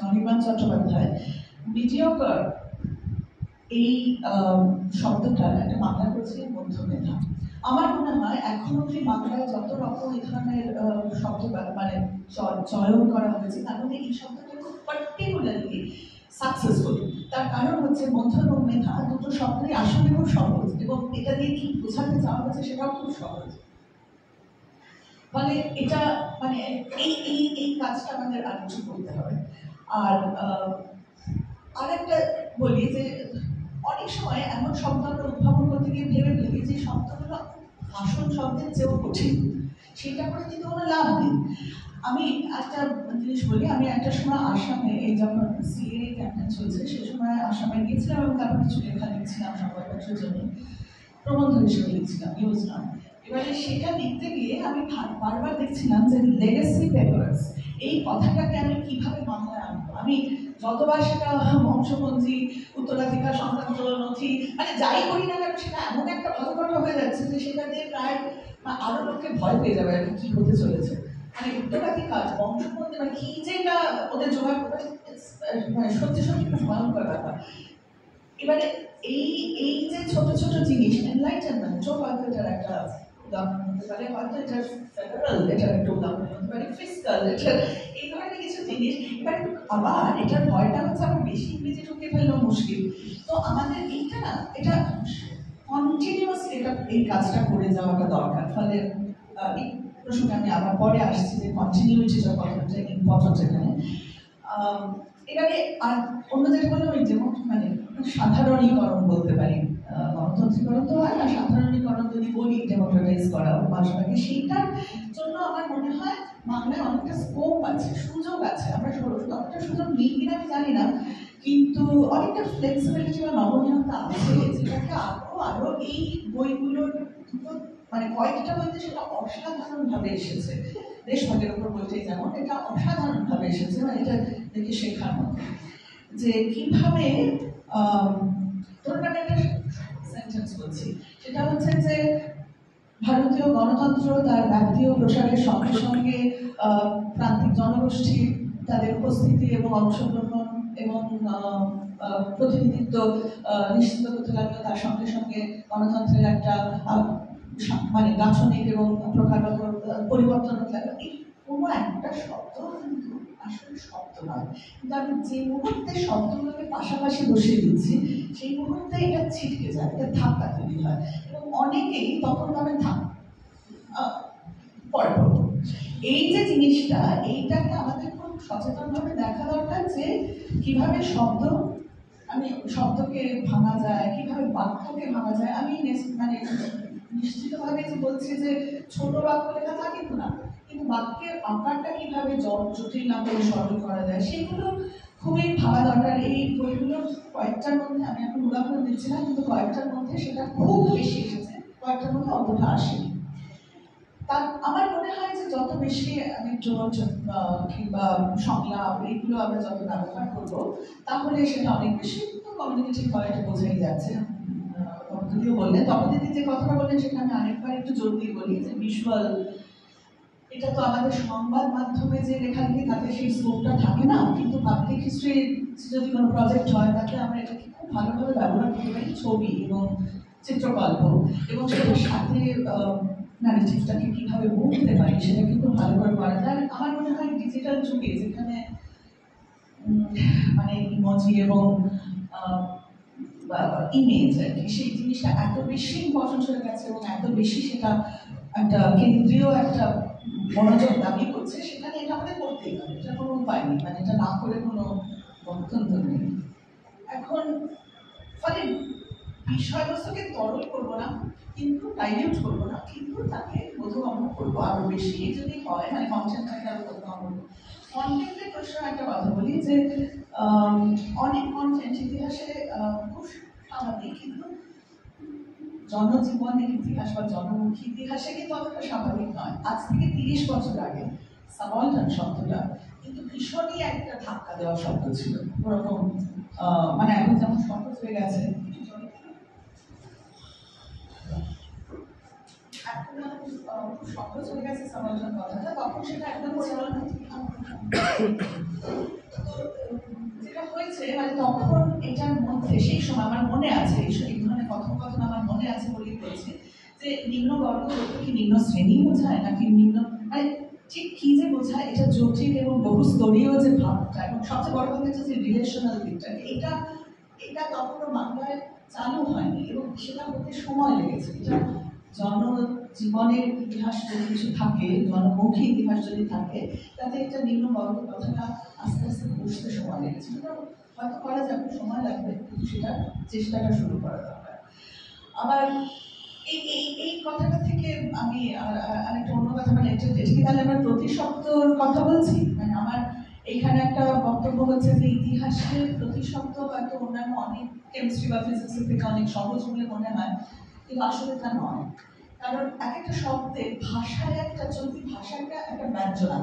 অনির্বাণ চট্টোপাধ্যায় মিডিয়কার এই শব্দটার একটা বাংলা করেছিলেন মধ্যমেধা। আমার মনে হয় এখন অব্দি বাংলায় যত রকম এই ধরনের শব্দ মানে চয়ন করা হয়েছে তার মধ্যে এই শব্দটা খুব পার্টিকুলারলি সাকসেসফুল। তার কারণ হচ্ছে মধ্য এবং মেধা দুটো শব্দই আসলে খুব সহজ, এবং এটা দিয়ে কি বোঝাতে চাওয়া হচ্ছে সেটাও খুব সহজ। ফলে এটা মানে এই এই এই কাজটা আমাদের আর কিছু করতে হবে। আর একটা বলি যে অনেক সময় এমন শব্দ আমরা উদ্ভাবন করতে গিয়ে ভেবে ফেলি যে শব্দগুলো ভাষণ শব্দের চেয়েও কঠিন, সেটা করে কিন্তু কোনো লাভ নেই। আমি একটা জিনিস বলি, আমি একটা সময় আসামে এই যখন সিএ ক্যাম্পেইন চলছে সে সময় আসামে গিয়েছিলাম এবং তারপর কিছু লেখা লিখছিলাম সংবাদপত্রের জন্য, প্রবন্ধ হিসেবে লিখছিলাম, নিউজ নয়। এবারে সেটা লিখতে গিয়ে আমি বারবার দেখছিলাম যে লেগেসি পেপারস এই কথাটাকে আমি কিভাবে বাংলায় আনবো। আমি যতবার সেটা বংশপঞ্জি, উত্তরাধিকার সংক্রান্ত নথি মানে যাই করি না কেন সেটা এমন একটা ভালোবাসা হয়ে যাচ্ছে যে সেটা দিয়ে প্রায় আরো লোককে ভয় পেয়ে যাবে আর কি হতে চলেছে। মানে উত্তরাধিকার বংশপঞ্জি মানে কি যেটা ওদের জোগাড় করে মানে সত্যি সত্যি খুব ভয়ঙ্কর ব্যাপার। এবারে এই এই যে ছোট ছোট জিনিস এনলাইটেনমেন্ট হয়তো এটার একটা উদাহরণ হতে পারে, হয়তো এটার ফেডারেল এটার একটা উদাহরণ হতে পারে, ফিসকাল এটার এই ধরনের কিছু জিনিস। এবার আবার এটার ভয়টা হচ্ছে আবার বেশি ইংরেজি ঢুকে ফেললেও মুশকিল। তো আমাদের এইটা না এটা কন্টিনিউয়াস এটা এই কাজটা করে যাওয়াটা দরকার। ফলে এই প্রসঙ্গে আমি আবার পরে আসছি যে কন্টিনিউইটিটা কতটা ইম্পর্টেন্ট এখানে। এবারে আর অন্য যেটা বললাম ওই যেমন মানে সাধারণীকরণ বলতে পারি, গণতন্ত্রীকরণ তো হয় না, সাধারণীকরণ যদি বলি ডেমোক্রেটাইজ করা ভাষাটাকে, সেইটার জন্য আমার মনে হয় বাংলায় অনেকটা স্কোপ আছে, সুযোগ আছে। আমরা অনেকটা সুযোগ নিই কিনা আমি জানি না, কিন্তু অনেকটা ফ্লেক্সিবিলিটি বা নমনীয়তা আছে যেটাকে আরো এই বইগুলোর মানে কয়েকটা বইতে সেটা অসাধারণভাবে এসেছে। দেশভাগের উপর বইটাই যেমন এটা অসাধারণভাবে এসেছে, মানে এটা দেখে শেখার মতো যে কিভাবে ধরুন আমি একটা সেন্টেন্স বলছি, সেটা হচ্ছে যে ভারতীয় গণতন্ত্র তার ব্যাপ্তি ও প্রসারের সঙ্গে সঙ্গে প্রান্তিক জনগোষ্ঠী তাদের উপস্থিতি এবং অংশগ্রহণ এবং প্রতিনিধিত্ব নিশ্চিত করতে লাগলো, তার সঙ্গে সঙ্গে গণতন্ত্রের একটা মানে গাঠনিক এবং প্রকারগত পরিবর্তন হতে লাগলো। এই কোনো একটা শব্দ কিন্তু আসলে শব্দ নয়, কিন্তু আমি যে মুহূর্তে শব্দগুলোকে পাশাপাশি বসিয়ে দিচ্ছি সেই মুহূর্তে এটা ছিটকে যায়, এটা ধাক্কা তৈরি হয় এবং অনেকেই তখন ভাবে পরে এই যে জিনিসটা এইটাকে আমাদের খুব সচেতনভাবে দেখা দরকার যে কিভাবে আমি শব্দকে ভাঙা যায়, কিভাবে বাক্যকে ভাঙা যায়। আমি মানে নিশ্চিতভাবে যে বলছি যে ছোট বাক্য লেখা থাকে তো না, কিন্তু বাক্যের আকারটা কিভাবে জটিল না করে সরল করা যায় সেগুলো খুবই ভাবা দরকার। এই বইগুলোর কয়েকটার মধ্যে আমি এখন উদাহরণ দিচ্ছি না, কিন্তু কয়েকটার মধ্যে সেটা খুব বেশি এসেছে, কয়েকটার মধ্যে অতটা আসেনি। তার আমার মনে হয় যে যত বেশি অ্যানেকডোট কিংবা সংলাপ এইগুলো আমরা যত ব্যবহার করবো তাহলে সেটা অনেক বেশি কমিউনিকেটিভ হয়, এটা বোঝাই যাচ্ছে। যদিও বললেন তপদিদি যে কথাটা বললেন সেটা আমি আরেকবার একটু জোর দিয়ে বলি যে ভিজুয়াল, এটা তো আমাদের সংবাদ মাধ্যমে যে লেখালেখি তাতে সেই স্কোপটা থাকে না, কিন্তু পাবলিক হিস্ট্রি যদি কোনো প্রজেক্ট হয় তাতে আমরা এটাকে খুব ভালোভাবে ব্যবহার করতে পারি, ছবি এবং চিত্রকল্প, এবং সেটার সাথে ন্যারেটিভটাকে কিভাবে বলতে পারি সেটা কিন্তু ভালো করে করা যায়। আমার মনে হয় ডিজিটাল যুগে যেখানে মানে ইমোজি এবং ইমেজ আর কি সেই জিনিসটা এত বেশি ইম্পর্টেন্ট হয়ে গেছে এবং এত বেশি সেটা একটা কেন্দ্রীয় একটা মনোযোগ দাবি করছে, সেখানে এটা আমাদের করতেই হবে, এটা কোনো উপায় নেই, মানে এটা না করে কোনো গণতন্ত্র নেই। এখন ফলে বিষয়বস্তুকে তরল করবো না, কিন্তু ডাইলিউট করবো না, কিন্তু তাকে বোধগম্য করবো আরো বেশি যদি হয়, মানে কন্টেন্টটাকে আরো বোধগম্য। কন্টেন্টের প্রশ্ন একটা কথা বলি যে অনেক কন্টেন্ট ইতিহাসে খুব স্বাভাবিক, কিন্তু জনজীবনের ইতিহাস বা জনমুখী ইতিহাসে কিন্তু অতটা স্বাভাবিক নয়। আজ থেকে 30 বছর আগে সাবলটান শব্দটা কিন্তু ভীষণই একটা ধাক্কা দেওয়া শব্দ ছিল, ওরকম মানে এখন যেমন সহজ হয়ে গেছে, সহজ হয়ে গেছে সাবলটান কথাটা, তখন সেটা একদম হয়েছে মানে তখন এটার মধ্যে সেই সময় আমার মনে আছে এই ধরনের কথোপকথন আমার মনে আছে বলেই বলছি যে নিম্নবর্গ বলতে কি নিম্ন শ্রেণী বোঝায় নাকি নিম্ন মানে ঠিক কি যে বোঝায় এটা জটিল এবং বহুস্তরীয় যে ভাবটা এবং সবচেয়ে বড় কথা হচ্ছে যে রিলেশনাল দিকটা এটা এটা তখনও বাংলায় চালু হয়নি এবং সেটা হতে সময় লেগেছে। এটা জনজীবনের ইতিহাস যদি কিছু থাকে, জনমুখী ইতিহাস যদি থাকে, তাতে একটা নিম্নবর্গ কথাটা আস্তে আস্তে বুঝতে সময় লেগেছে। এটা হয়তো করা যাবে, সময় লাগবে, কিন্তু সেটা চেষ্টাটা শুরু করা দরকার। আবার এই এই এই কথাটা থেকে আমি আরেকটা অন্য কথা মানে এটাকে তাহলে আমরা প্রতিশব্দর কথা বলছি। মানে আমার এইখানে একটা বক্তব্য হচ্ছে যে ইতিহাসের প্রতিশব্দ হয়তো অন্যান্য অনেক কেমিস্ট্রি বা ফিজিক্সের থেকে অনেক সহজ বলে মনে হয়, কিন্তু আসলে তা নয়। কারণ এক একটা শব্দে ভাষায় একটা চলতি ভাষাটা একটা ব্যঞ্জনা